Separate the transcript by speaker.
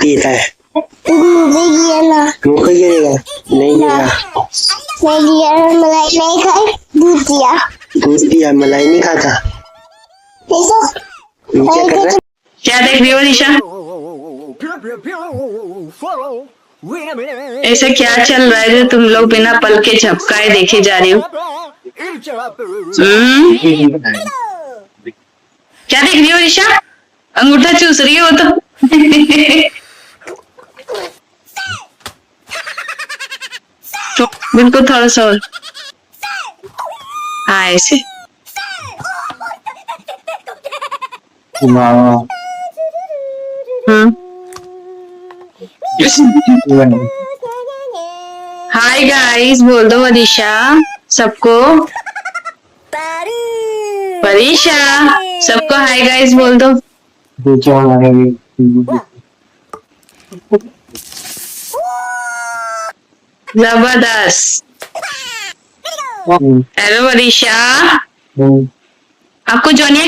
Speaker 1: पीता है?
Speaker 2: मुझे दिया ना।
Speaker 1: मुझको गिरेगा? नहीं गिरा।
Speaker 2: मैं दिया मलाई नहीं खाई, दूध दिया।
Speaker 1: दूध दिया, मलाई नहीं खाता।
Speaker 2: देखो
Speaker 1: क्या कर रहा है?
Speaker 3: क्या देख रही हो निशा? ऐसा क्या चल रहा है जो तुम लोग बिना पल के झपकाए देखे जा रही हो? क्या देख रही हो निशा? अंगूठा चूस रही हो तो? बिल्कुल थोड़ा सा और। हाँ ऐसे। हाय गाइस बोल दो मनीषा सबको। परीशा सबको हाय गाइस बोल दो। जबरदस्त। हेलो मनीषा, आपको जोनिया